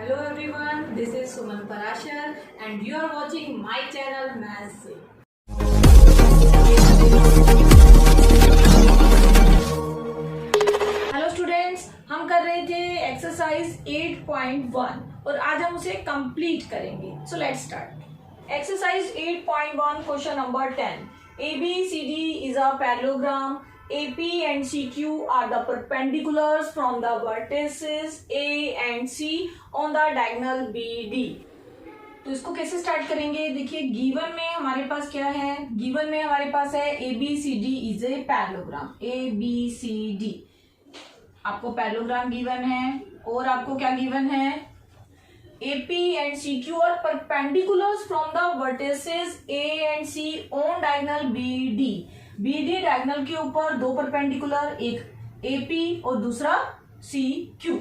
Hello everyone, this is Suman Parashar and you are watching my channel Maths से। Hello students, हम कर रहे थे एक्सरसाइज 8.1 और आज हम उसे कंप्लीट करेंगे। So let's start. Exercise 8.1 question number 10। ABCD is a parallelogram. AP and CQ are the perpendiculars from the vertices A and C on the diagonal BD। तो इसको कैसे स्टार्ट करेंगे? देखिए, गिवन में हमारे पास क्या है? गिवन में हमारे पास है ABCD is a parallelogram। ABCD आपको पैरेललोग्राम गिवन है और आपको क्या गिवन है? AP and CQ are perpendiculars from the vertices A and C on diagonal BD। BD diagonal के ऊपर दो परपेंडिकुलर, एक AP और दूसरा CQ।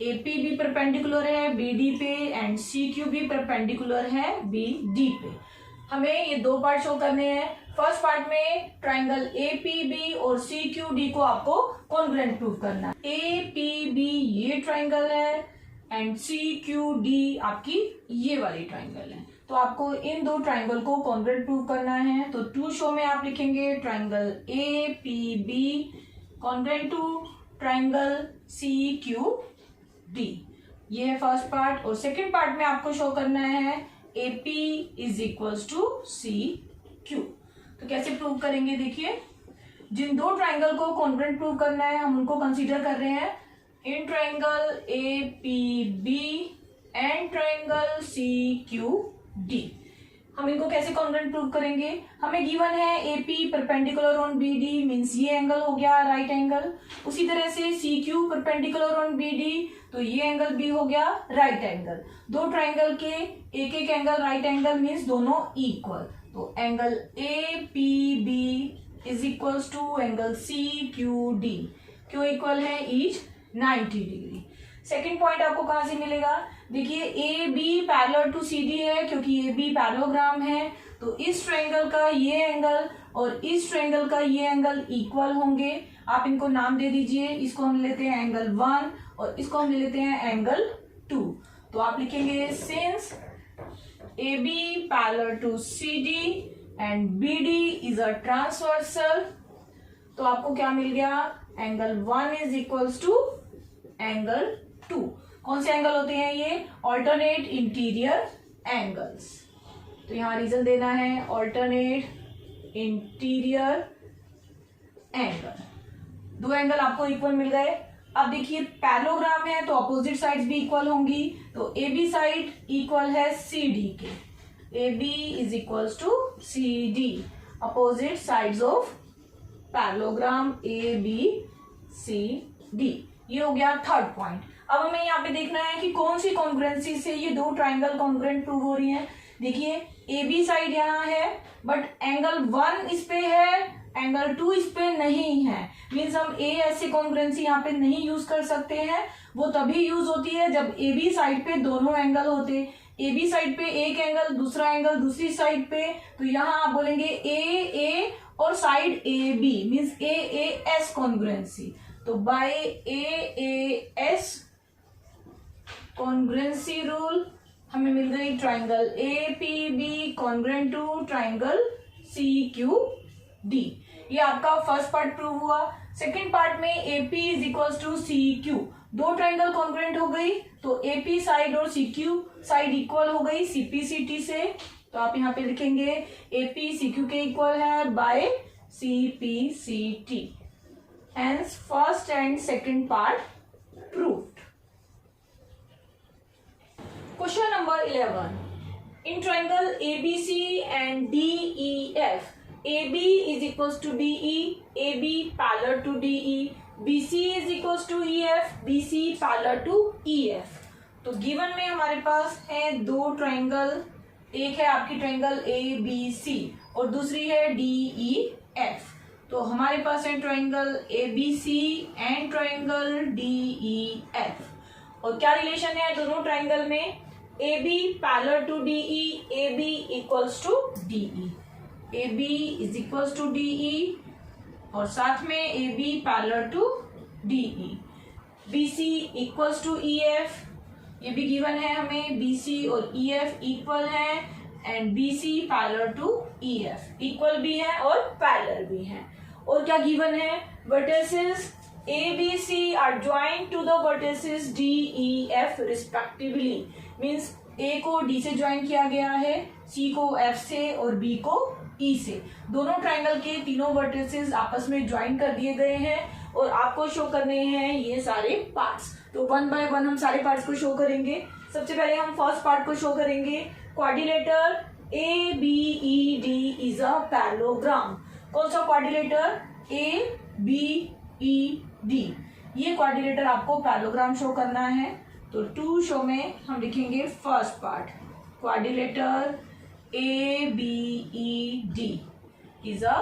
AP भी परपेंडिकुलर है BD पे एंड CQ भी परपेंडिकुलर है BD पे। हमें ये दो पार्ट शो करने हैं। फर्स्ट पार्ट में ट्राइंगल APB और CQD को आपको कॉन्ग्रुएंट प्रूव करना है। APB ये ट्राइंगल है एंड CQD आपकी ये वाली ट्राइंगल है। तो आपको इन दो ट्राइंगल को कॉन्ग्रुएंट प्रूव करना है। तो टू शो में आप लिखेंगे triangle APB congruent to triangle CQD। ये है फर्स्ट पार्ट। और सेकंड पार्ट में आपको शो करना है AP is equals to CQ। तो कैसे प्रूव करेंगे? देखिए, जिन दो ट्राइंगल को कॉन्ग्रुएंट प्रूव करना है हम उनको कंसीडर कर रहे हैं in triangle APB and triangle CQD। हम इनको कैसे कॉन्ग्रुएंट प्रूव करेंगे? हमें गिवन है AP perpendicular on BD means ये एंगल हो गया राइट एंगल। उसी तरह से CQ परपेंडिकुलर ऑन BD तो ये एंगल भी हो गया राइट एंगल। दो ट्राइंगल के एक एक एंगल राइट एंगल मींस दोनों इक्वल। तो angle APB is equals to angle CQD। क्यों इक्वल है? Each 90 degree. सेकेंड पॉइंट आपको कहां से मिलेगा? देखिए, AB पैरेलल टू CD है क्योंकि AB पैरेललोग्राम है। तो इस ट्रायंगल का ये एंगल और इस ट्रायंगल का ये एंगल इक्वल होंगे। आप इनको नाम दे दीजिए। इसको हम लेते हैं एंगल 1 और इसको हम ले लेते हैं एंगल 2। तो आप लिखेंगे since AB parallel to CD and BD is a transversal. तो आपको क्या मिल गया? Angle 1 is equals to angle 2। कौन से एंगल होते हैं ये? Alternate interior angles. तो यहां रीजन देना है ऑल्टरनेट इंटीरियर एंगल। दो एंगल आपको इक्वल मिल गए। अब देखिए, पैरेललोग्राम है तो अपोजिट साइड्स भी इक्वल होंगी। तो AB साइड इक्वल है CD के। AB is equals to CD opposite sides of parallelogram ABCD। ये हो गया थर्ड पॉइंट। अब हमें यहाँ पे देखना है कि कौन सी कॉन्ग्रुएंसी से ये दो ट्राइंगल कॉन्ग्रुएंट प्रूव हो रही हैं। देखिए, AB साइड यहाँ है बट एंगल 1 इस पे है, एंगल 2 इस पे नहीं है। मीन्स हम A ऐसे कॉन्ग्रुएंसी यहाँ पे नहीं यूज कर सकते हैं। वो तभी यूज होती है जब AB साइड पे दोनों एंगल होते। AB साइड पे एक एंगल, दूसरा एंगल दूसरी साइड पे। तो यहाँ आप बोलेंगे AA और side AB means AAS congruency. तो बाय AAS कॉन्ग्रुएंसी रूल हमें मिल गई triangle APB congruent to triangle CQD। ये आपका फर्स्ट पार्ट प्रूव हुआ। सेकंड पार्ट में AP is equals to CQ। दो ट्राइंगल कॉन्ग्रुएंट हो गई तो AP साइड और CQ साइड इक्वल हो गई CPCT से। तो आप यहाँ पे लिखेंगे AP CQ के इक्वल है bye CPCT। Hence, first and second part proved. Question number 11. In triangle ABC and DEF, AB is equals to DE, AB parallel to DE, BC is equals to EF, BC parallel to EF. तो given में हमारे पास है दो triangle. एक है आपकी triangle ABC और दूसरी है DEF। तो हमारे पास है triangle ABC and triangle DEF। और क्या रिलेशन है दोनों ट्राइंगल में? AB parallel to DE, AB equals to DE। AB is equals to DE और साथ में AB parallel to DE। BC equals to EF ये भी गिवन है हमें, BC और EF इक्वल है and BC parallel to EF, equal भी है और पैरेलल भी है। और क्या गिवन है, vertices ABC are joined to the vertices DEF respectively, means A को D से ज्वाइन किया गया है, C को F से और B को E से। दोनों ट्राइंगल के तीनों वर्टिसेस आपस में ज्वाइन कर दिए गए हैं और आपको शो करने हैं ये सारे पार्ट्स। तो 1 बाय 1 हम सारे पार्ट्स को शो करेंगे। सबसे पहले हम फर्स्ट पार्ट को शो करेंगे, quadrilateral ABED is a parallelogram. कौन सा क्वाड्रिलेटर, ABED, ये क्वाड्रिलेटर आपको पैरेललोग्राम शो करना है। तो टू शो में हम लिखेंगे first part, quadrilateral ABED is a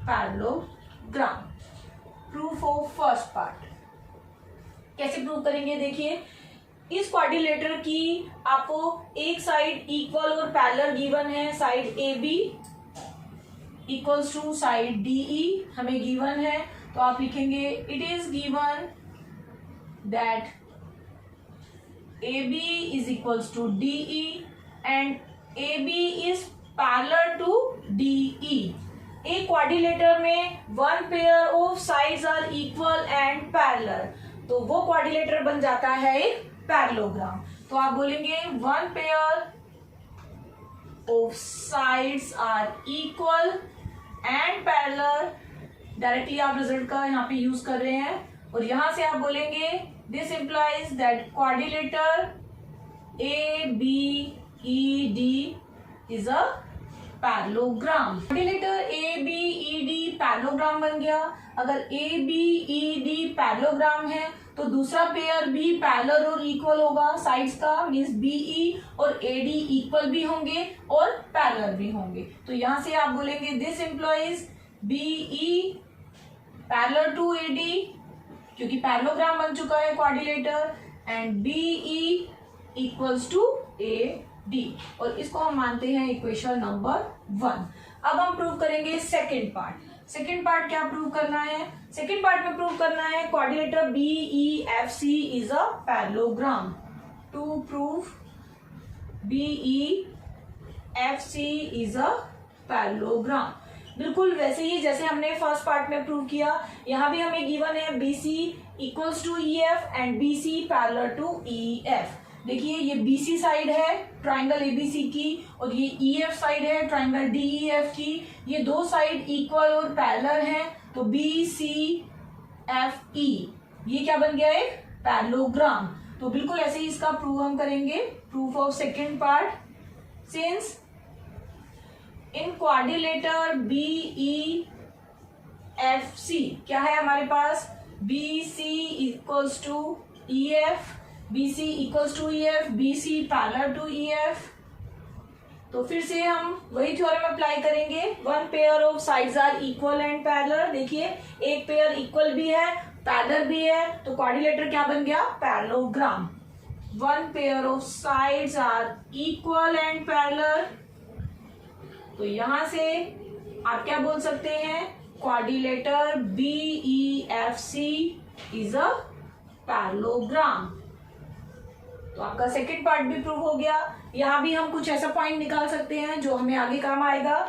parallelogram. Proof of first part कैसे प्रूव करेंगे, देखिए इस क्वाड्रिलेटर की आपको एक साइड इक्वल और पैरेलल गिवन है, side AB equals to side DE हमें गिवन है। तो आप लिखेंगे it is given that AB is equals to DE and AB is parallel to DE। एक क्वाड्रिलेटर में one pair of sides are equal and parallel, तो वो quadrilateral बन जाता है एक पैरेललोग्राम। तो आप बोलेंगे one pair of sides are equal and parallel, directly आप रिजल्ट का यहाँ पे यूज कर रहे हैं। और यहां से आप बोलेंगे this implies that quadrilateral ABED is a parallelogram. Quadrilateral ABED parallelogram बन गया। अगर ABED पैरेललोग्राम है तो दूसरा पेयर भी पैरेलल और इक्वल होगा साइड्स का, मींस BE और AD इक्वल भी होंगे और पैरेलल भी होंगे। तो यहां से आप बोलेंगे this implies BE parallel to AD, क्योंकि पैरेललोग्राम बन चुका है quadrilateral, and BE equals to AD, और इसको हम मानते हैं इक्वेशन नंबर 1। अब हम प्रूव करेंगे सेकंड पार्ट। सेकंड पार्ट क्या प्रूव करना है, सेकंड पार्ट में प्रूव करना है quadrilateral BEFC is a parallelogram. To prove BEFC is a parallelogram, बिल्कुल वैसे ही जैसे हमने फर्स्ट पार्ट में प्रूव किया। यहाँ भी हमें गिवन है BC equals to EF and BC parallel to EF। देखिए ये BC साइड है ट्राइंगल ABC की और ये EF साइड है ट्राइंगल DEF की। ये दो साइड इक्वल और पैरेलल हैं, तो BCFE ये क्या बन गया, एक पैरेललोग्राम। तो बिल्कुल ऐसे ही इसका प्रूव हम करेंगे। Proof of second part, since in quadrilateral BEFC क्या है हमारे पास, BC equals to EF, BC equals to EF, BC parallel to EF। तो फिर से हम वही थ्योरम अप्लाई करेंगे, one pair of sides are equal and parallel. देखिए एक पेयर इक्वल भी है पैरेलल भी है, तो क्वाड्रिलेटर क्या बन गया, parallelogram. One pair of sides are equal and parallel, तो यहां से आप क्या बोल सकते हैं, quadrilateral BEFC is a parallelogram. तो आपका सेकंड पार्ट भी प्रूव हो गया। यहाँ भी हम कुछ ऐसा पॉइंट निकाल सकते हैं जो हमें आगे काम आएगा।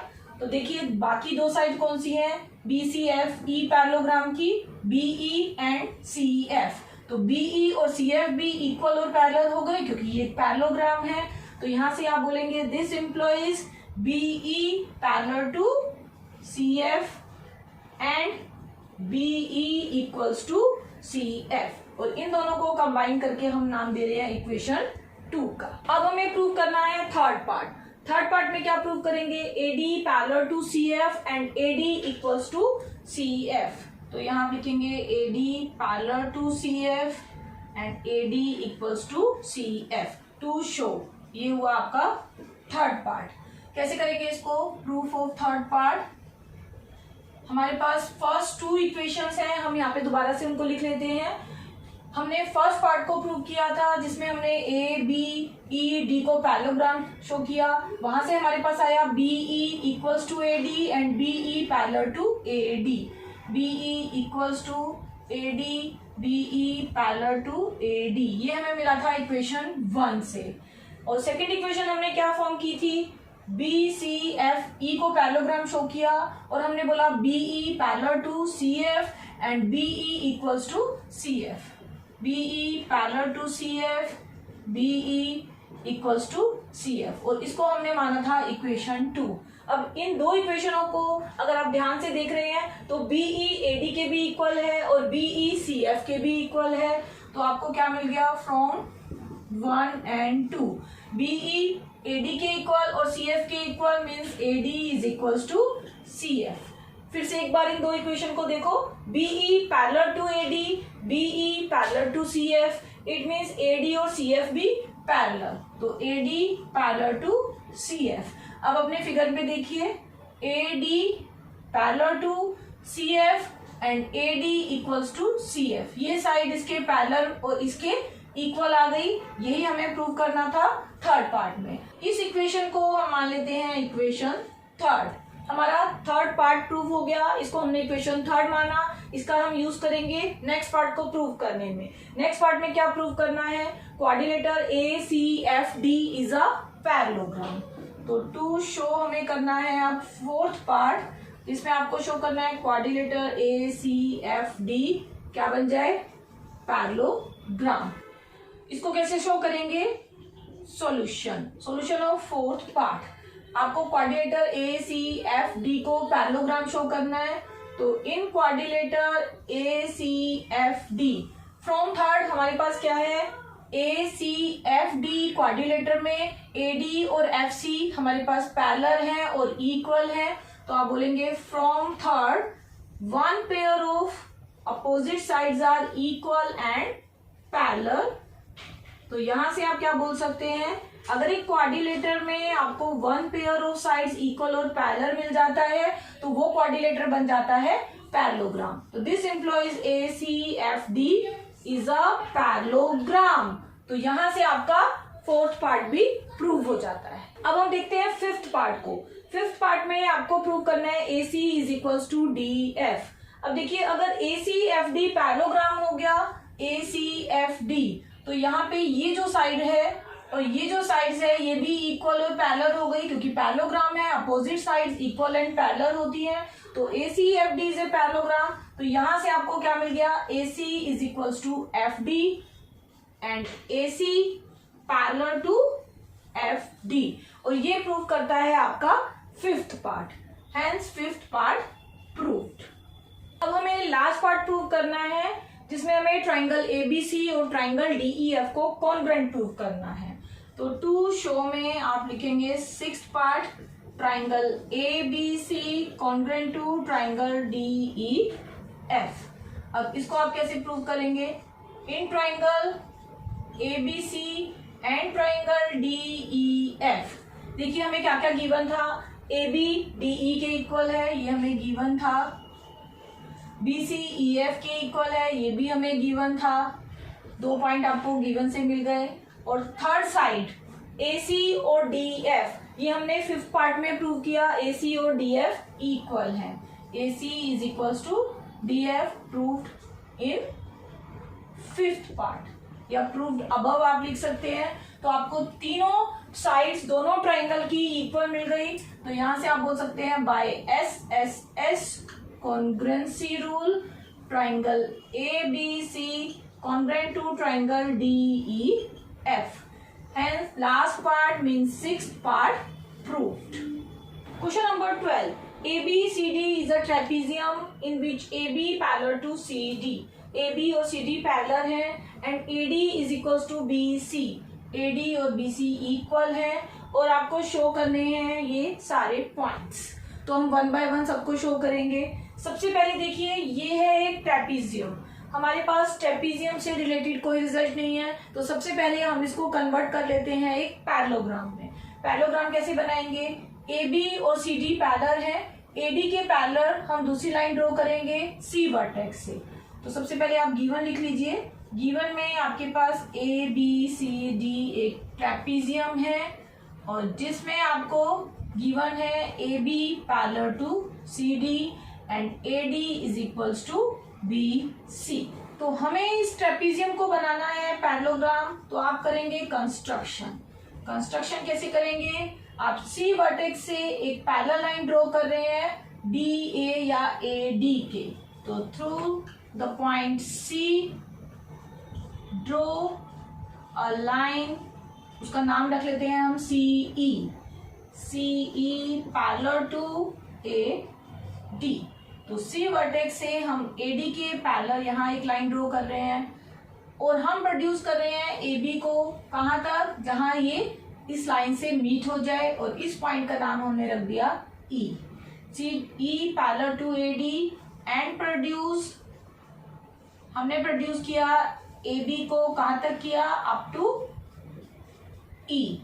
तो देखिए बाकी दो साइड कौन सी है, BCFE पैरेललोग्राम की, BE एंड CF। तो BE और CF भी इक्वल और पैरेलल हो गए क्योंकि ये पैरेललोग्राम है। तो यहां से आप बोलेंगे this implies BE parallel to CF and BE equals to CF, और इन दोनों को कंबाइन करके हम नाम दे रहे हैं इक्वेशन 2 का। अब हमें प्रूव करना है थर्ड पार्ट। थर्ड पार्ट में क्या प्रूव करेंगे, AD parallel to CF and AD equals to CF। तो यहाँ लिखेंगे AD parallel to CF and AD equals to CF to show. ये हुआ आपका थर्ड पार्ट। कैसे करेंगे इसको, प्रूफ ऑफ थर्ड पार्ट। हमारे पास फर्स्ट टू इक्वेशंस हैं, हम यहाँ पे दोबारा से उनको लिख लेते हैं। हमने फर्स्ट पार्ट को प्रूव किया था जिसमें हमने ABED को पैरेललोग्राम शो किया। वहां से हमारे पास आया BE equals to AD and BE parallel to AD। BE equals to AD BE parallel to AD, ये हमें मिला था इक्वेशन 1 से। और सेकंड इक्वेशन हमने क्या फॉर्म की थी, BCFE को पैरेललोग्राम शो किया और हमने बोला BE parallel to CF and BE equals to CF, BE parallel to CF, BE equals to CF, और इसको हमने माना था इक्वेशन 2। अब इन दो इक्वेशनों को अगर आप ध्यान से देख रहे हैं तो BE AD के भी इक्वल है और BE CF के भी इक्वल है, तो आपको क्या मिल गया, फ्रॉम 1 and 2 BE AD के इक्वल और CF के equal means AD is equals to CF। फिर से एक बार इन दो इक्वेशन को देखो, BE parallel to AD, BE parallel to CF, it means AD और CF भी पैरेलल, तो AD पैरेलल टू CF। अब अपने फिगर में देखिए, AD parallel to CF and AD equals to CF, ये साइड इसके पैरेलल और इसके इक्वल आ गई, यही हमें प्रूव करना था थर्ड पार्ट में। इस इक्वेशन को हम मान लेते हैं इक्वेशन थर्ड, हमारा थर्ड पार्ट प्रूव हो गया, इसको हमने इक्वेशन थर्ड माना, इसका हम यूज करेंगे नेक्स्ट पार्ट को प्रूव करने में। नेक्स्ट पार्ट में क्या प्रूव करना है, quadrilateral ACFD is a parallelogram, तो टू शो हमें करना है अब फोर्थ पार्ट, जिसमें आपको शो करना है क्वाड्रिलेटर ACFD क्या बन जाए, पैरेललोग्राम। इसको कैसे शो करेंगे, सॉल्यूशन ऑफ फोर्थ पार्ट, आपको क्वाड्रिलेटर ACFD को पैरेललोग्राम शो करना है, तो इन क्वाड्रिलेटर ACFD फ्रॉम थर्ड हमारे पास क्या है, ACFD क्वाड्रिलेटर में AD और FC हमारे पास पैरेलल है और इक्वल है, तो आप बोलेंगे from third one pair of opposite sides are equal and parallel. तो यहां से आप क्या बोल सकते हैं, अगर एक क्वाड्रिलेटर में आपको one pair of sides equal और पैरेलल मिल जाता है तो वो क्वाड्रिलेटर बन जाता है पैरेललोग्राम। तो this employees ACFD is a parallelogram, तो यहां से आपका फोर्थ पार्ट भी प्रूव हो जाता है। अब हम देखते हैं फिफ्थ पार्ट को। फिफ्थ पार्ट में आपको प्रूव करना है AC is equals to DF। अब देखिए, अगर ACFD पैरेललोग्राम हो गया ACFD, तो यहाँ पे ये जो साइड है और ये जो साइड्स है ये भी इक्वल और पैरेलल हो गई, क्योंकि पैरेललोग्राम है, opposite sides equal and parallel होती हैं, तो ACFD इज ए पैरेललोग्राम। तो यहां से आपको क्या मिल गया, AC is equals to FD and AC parallel to FD, और ये प्रूव करता है आपका fifth part, hence fifth part proved. अब हमें लास्ट पार्ट प्रूव करना है, जिसमें हमें ट्राइंगल ABC और ट्राइंगल DEF को कॉन्ग्रुएंट प्रूव करना है। तो टू शो में आप लिखेंगे sixth part, triangle ABC congruent to triangle DEF। अब इसको आप कैसे प्रूव करेंगे, in triangle ABC and triangle DEF। देखिए हमें क्या क्या गिवन था, AB DE के इक्वल है, ये हमें गिवन था, BC EF के इक्वल है, ये भी हमें गिवन था, 2 पॉइंट आपको गिवन से मिल गए। और थर्ड साइड AC और DF, ये हमने फिफ्थ पार्ट में प्रूव किया, AC और DF इक्वल है, AC is equals to DF proved in fifth part, या प्रूव्ड अबव आप लिख सकते हैं। तो आपको तीनों साइड्स दोनों ट्राइंगल की इक्वल मिल गई, तो यहां से आप बोल सकते हैं bye SSS congruency rule triangle ABC congruent to triangle DEF, hence last part means sixth part proved. Question number 12, ABCD is a trapezium in which AB parallel to CD, AB और CD parallel है, and AD is equals to BC, AD और BC equal है, और आपको show करने हैं ये सारे पॉइंट्स। तो हम वन बाय वन सबको शो करेंगे। सबसे पहले देखिए, ये है एक ट्रेपीजियम, हमारे पास ट्रेपीजियम से रिलेटेड कोई रिजल्ट नहीं है, तो सबसे पहले हम इसको कन्वर्ट कर लेते हैं एक पैरेललोग्राम में। पैरेललोग्राम कैसे बनाएंगे, AB और CD पैरेलल है, AD के पैरेलल हम दूसरी लाइन ड्रॉ करेंगे C वर्टेक्स से। तो सबसे पहले आप गिवन लिख लीजिए, गिवन में आपके पास ABCD एक ट्रेपीजियम है, और जिसमें आपको गिवन है AB parallel to CD and AD is equals to BC। तो हमें इस ट्रेपीजियम को बनाना है पैरेललोग्राम, तो आप करेंगे कंस्ट्रक्शन। कंस्ट्रक्शन कैसे करेंगे? आप सी वर्टेक्स से एक पैरेलल लाइन ड्रॉ कर रहे हैं डी ए या ए डी के, तो through the point C draw a line, उसका नाम रख लेते हैं हम C E parallel to A D. तो सी वर्टेक्स से हम ए डी के पैरेलल यहाँ एक लाइन ड्रॉ कर रहे हैं और हम प्रोड्यूस कर रहे हैं ए बी को कहाँ तक, जहां ये इस लाइन से मीट हो जाए, और इस पॉइंट का नाम हमने रख दिया E. C E parallel to A D and produce, हमने प्रोड्यूस किया ए बी को कहां तक किया, अप टू ई।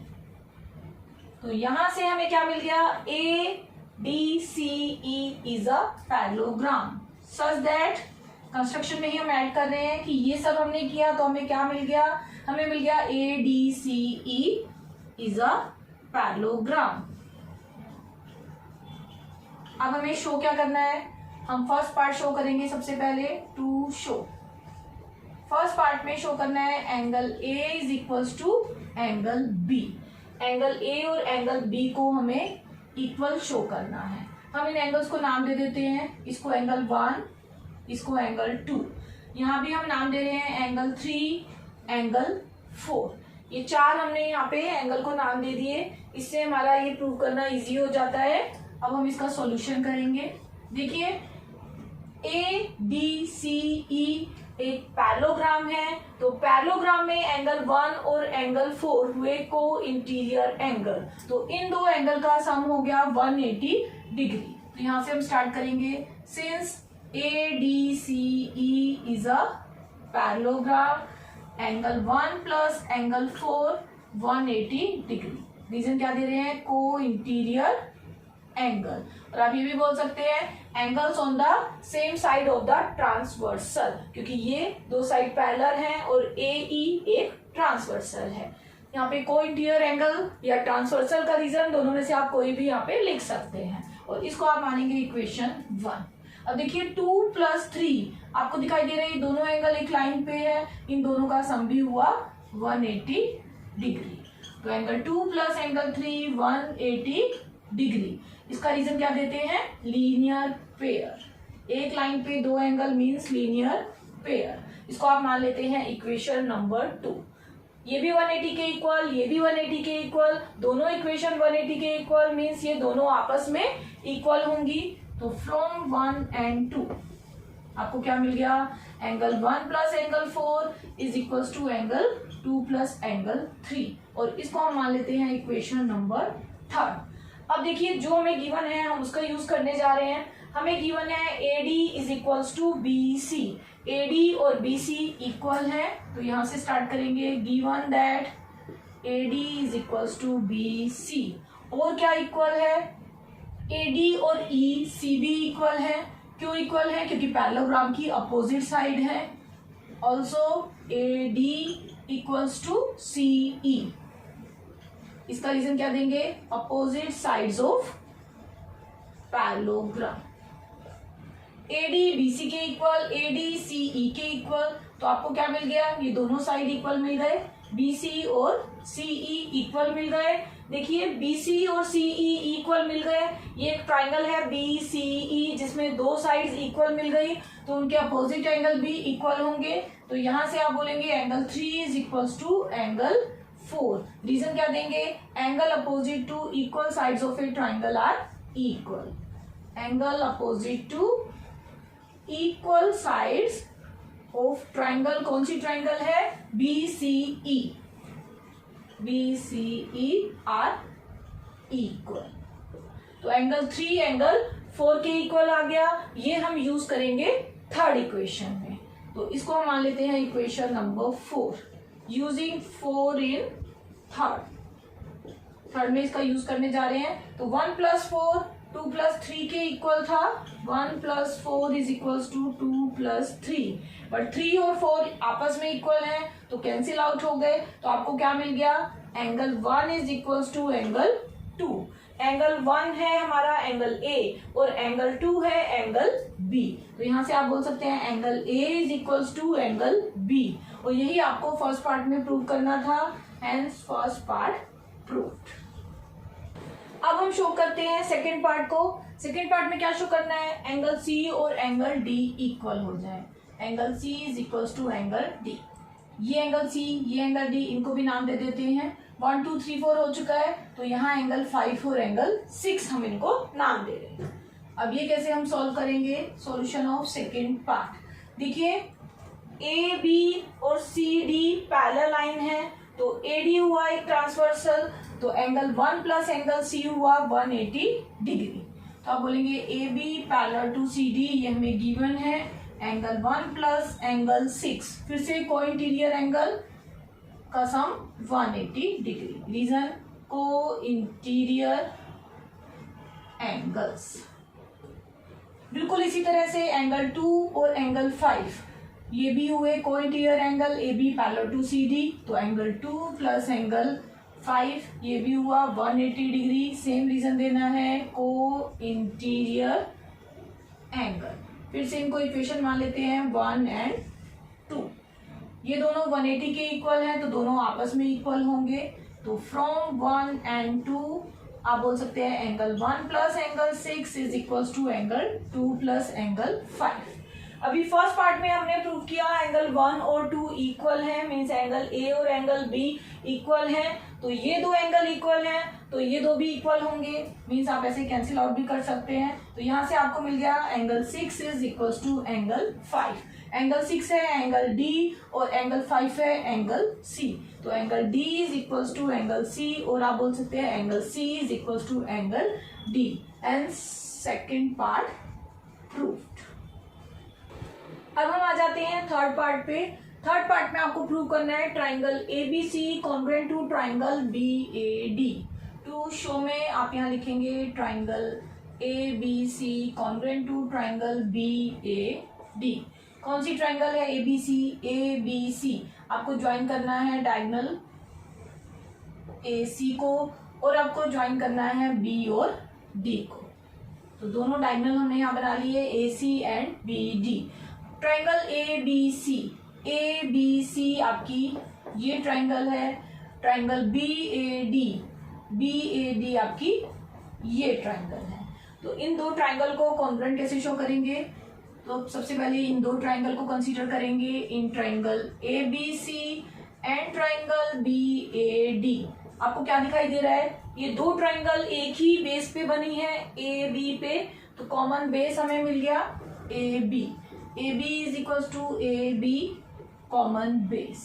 तो यहां से हमें क्या मिल गया, A D C E is a parallelogram such that, construction में ही हम ऐड कर रहे हैं कि ये सब हमने किया, तो हमें क्या मिल गया, हमें मिल गया A D C E is a parallelogram. अब हमें शो क्या करना है, हम फर्स्ट पार्ट शो करेंगे सबसे पहले। टू शो, फर्स्ट पार्ट में शो करना है angle A is equals to angle B. Angle A और एंगल बी को हमें इक्वल शो करना है। हम इन एंगल्स को नाम दे देते हैं, इसको एंगल 1, इसको एंगल 2, यहाँ भी हम नाम दे रहे हैं एंगल 3, एंगल 4। ये 4 हमने यहाँ पे एंगल को नाम दे दिए, इससे हमारा ये प्रूव करना इजी हो जाता है। अब हम इसका सॉल्यूशन करेंगे। देखिए ए डी सी ई एक पैरेललोग्राम है, तो पैरेललोग्राम में एंगल 1 और एंगल 4 हुए को इंटीरियर एंगल, तो इन दो एंगल का सम हो गया 180 डिग्री। तो यहाँ से हम स्टार्ट करेंगे। Since A D C E is a parallelogram, angle 1 plus angle 4 180 degree. Reason क्या दे रहे हैं, को इंटीरियर एंगल। और आप ये भी बोल सकते हैं angles on the same side of the transversal, क्योंकि ये दो साइड पैरेलल हैं और ए ई एक ट्रांसवर्सल है। यहाँ पे को इंटीरियर एंगल या ट्रांसवर्सल का रीजन दोनों में से आप कोई भी यहाँ पे लिख सकते हैं, और इसको आप मानेंगे इक्वेशन 1। अब देखिए 2 प्लस 3 आपको दिखाई दे रहे हैं, दोनों एंगल एक लाइन पे है, इन दोनों का सम भी हुआ 180 डिग्री। तो एंगल 2 प्लस एंगल 3 180 डिग्री। इसका रीजन क्या देते हैं, लीनियर पेयर। एक लाइन पे दो एंगल मींस लीनियर पेयर। इसको आप मान लेते हैं इक्वेशन नंबर 2। ये भी 180 के इक्वल, ये भी 180 के इक्वल, दोनों इक्वेशन 180 के इक्वल मींस ये दोनों आपस में इक्वल होंगी। तो फ्रॉम 1 and 2 आपको क्या मिल गया, angle 1 plus angle 4 is equals to angle 2 plus angle 3, और इसको हम मान लेते हैं इक्वेशन नंबर 3। अब देखिए जो हमें गिवन है हम उसका यूज करने जा रहे हैं। हमें गिवन है A D is equals to B C. A D और बी सी इक्वल है, तो यहां से स्टार्ट करेंगे। Given that A D is equals to B C. और क्या इक्वल है, ए डी और ई सी भी इक्वल है। क्यों इक्वल है, क्योंकि पैरेललोग्राम की अपोजिट साइड है। Also A D equals to C E. इसका रीजन क्या देंगे, opposite sides of parallelogram. AD BC के इक्वल, एडी सीई के इक्वल, तो आपको क्या मिल गया, ये दोनों साइड इक्वल मिल गए, बीसी और सीई इक्वल मिल गए। देखिए बीसी और सीई इक्वल मिल गए, ये एक ट्राइंगल है बीसीई जिसमें दो साइड्स इक्वल मिल गई, तो उनके अपोजिट एंगल भी इक्वल होंगे। तो यहां से आप बोलेंगे angle 3 is equals to angle 4। Reason क्या देंगे, angle opposite to equal sides of a triangle are equal. Angle opposite to equal sides of triangle, कौन सी ट्राइंगल है, बीसीई। बीसीई आर इक्वल, तो एंगल 3 एंगल 4 के इक्वल आ गया। ये हम यूज करेंगे थर्ड इक्वेशन में, तो इसको हम मान लेते हैं equation number 4, using 4 in third में इसका यूज करने जा रहे हैं। तो 1 + 4 2 + 3 के इक्वल था, 1 + 4 इज इक्वल्स टू 2 + 3, बट 3 और 4 आपस में इक्वल है तो कैंसिल आउट हो गए। तो आपको क्या मिल गया, angle 1 is equals to angle 2। Angle 1 है हमारा एंगल ए और एंगल 2 है एंगल बी। तो यहां से आप बोल सकते हैं angle A is equals to angle B, और यही आपको फर्स्ट पार्ट में प्रूव करना था, हेंस फर्स्ट पार्ट प्रूव्ड। अब हम शो करते हैं सेकेंड पार्ट को। सेकेंड पार्ट में क्या शो करना है, एंगल सी और एंगल डी इक्वल हो जाए। Angle C is equals to angle D. ये एंगल सी, ये एंगल डी, इनको भी नाम दे देते हैं। 1 2 3 4 हो चुका है, तो यहाँ एंगल 5 और एंगल 6 हम इनको नाम दे रहे हैं। अब ये कैसे हम सॉल्व करेंगे, सॉल्यूशन ऑफ सेकेंड पार्ट। देखिए ए बी और सी डी पैरेलल लाइन है, तो ए डी हुआ एक ट्रांसवर्सल, तो एंगल 1 प्लस एंगल सी हुआ 180 डिग्री। तो आप बोलेंगे A B parallel to C D, ये हमें गिवन है, एंगल 1 प्लस एंगल 6, फिर से को इंटीरियर एंगल का सम 180 डिग्री। रीजन को इंटीरियर एंगल्स। बिल्कुल इसी तरह से एंगल 2 और एंगल 5 ये भी हुए को interior angle, A B parallel to C D, तो एंगल 2 प्लस एंगल 5 ये भी हुआ 180 डिग्री। सेम रीजन देना है, को इंटीरियर एंगल। फिर से इनको इक्वेशन मान लेते हैं 1 और 2। ये दोनों 180 के इक्वल हैं, तो दोनों आपस में इक्वल होंगे। तो फ्रॉम 1 और 2 आप बोल सकते हैं angle 1 plus angle 6 is equals to angle 2 plus angle 5। अभी फर्स्ट पार्ट में हमने प्रूव किया एंगल 1 और 2 इक्वल है, मीन्स एंगल ए और एंगल बी इक्वल है। तो ये दो एंगल इक्वल हैं, तो ये दो भी इक्वल होंगे, मीन्स आप ऐसे कैंसिल आउट भी कर सकते हैं। तो यहाँ से आपको मिल गया angle 6 is equals to angle 5। Angle 6 है एंगल डी और एंगल 5 है एंगल सी, तो angle D is equals to angle C, और आप बोल सकते हैं angle C is equals to angle D, and second part proved. अब हम आ जाते हैं थर्ड पार्ट पे। थर्ड पार्ट में आपको प्रूव करना है triangle ABC congruent to triangle BAD। To show में आप यहाँ लिखेंगे triangle ABC congruent to triangle BAD। कौन सी ट्राइंगल है ABC आपको ज्वाइन करना है डायगोनल AC को, और आपको ज्वाइन करना है B और D को। तो दोनों डायगोनल हमने यहाँ बना लिए AC and BD। Triangle ABC आपकी ये ट्राइंगल है, ट्राइंगल BAD आपकी ये ट्राइंगल है। तो इन दो ट्राइंगल को कॉन्ग्रुएंट कैसे शो करेंगे, तो सबसे पहले इन दो ट्राइंगल को कंसीडर करेंगे, in triangle ABC and triangle BAD। आपको क्या दिखाई दे रहा है, ये दो ट्राइंगल एक ही बेस पे बनी है AB पे, तो कॉमन बेस हमें मिल गया AB is equals to AB common base.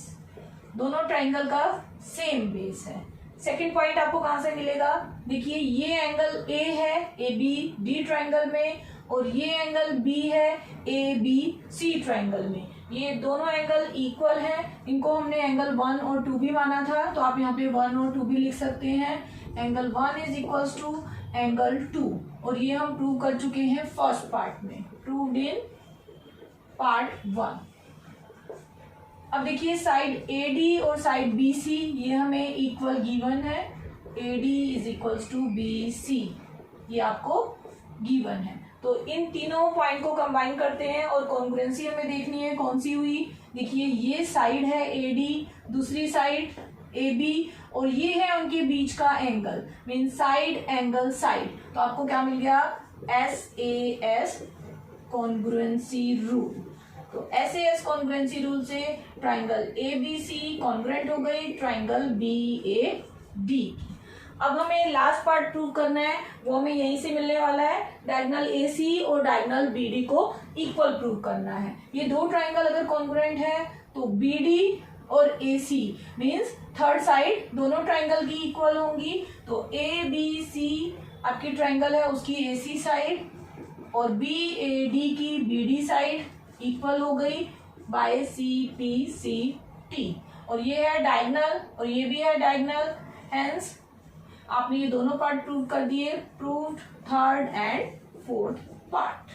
दोनों ट्राइंगल का सेम बेस है। सेकेंड पॉइंट आपको कहां से मिलेगा, देखिए ये एंगल A है ABD ट्राइंगल में, और ये एंगल B है ABC ट्राइंगल में। ये दोनों एंगल इक्वल हैं, इनको हमने एंगल 1 और 2 भी माना था, तो आप यहाँ पे 1 और 2 भी लिख सकते हैं। Angle 1 is equals to angle 2, और ये हम प्रूव कर चुके हैं फर्स्ट पार्ट में, प्रूव्ड इन पार्ट 1। अब देखिए साइड AD और साइड BC ये हमें इक्वल गिवन है, AD is equals to BC, ये आपको गिवन है। तो इन तीनों पॉइंट को कंबाइन करते हैं और कॉन्ग्रुएंसी हमें देखनी है कौन सी हुई। देखिए ये साइड है AD, दूसरी साइड AB, और ये है उनके बीच का angle, mean side angle side. तो आपको क्या मिल गया, SAS कॉन्ग्रुएंसी रूल। तो SAS कॉन्ग्रुएंसी रूल से ट्राइंगल ABC कॉन्ग्रुएंट हो गई ट्राइंगल BAD। अब हमें लास्ट पार्ट प्रूव करना है, वो हमें यहीं से मिलने वाला है, डायगोनल AC और डायगोनल BD को इक्वल प्रूव करना है। ये दो ट्राइंगल अगर कॉन्ग्रुएंट है तो BD और AC मीन्स थर्ड साइड दोनों ट्राइंगल की इक्वल होंगी। तो ABC आपकी ट्राइंगल है उसकी AC साइड और BAD की BD साइड इक्वल हो गई बाय CPCT, और ये है डायगोनल और ये भी है डायगोनल, हेंस आपने ये दोनों पार्ट प्रूव कर दिए, proved third and fourth part.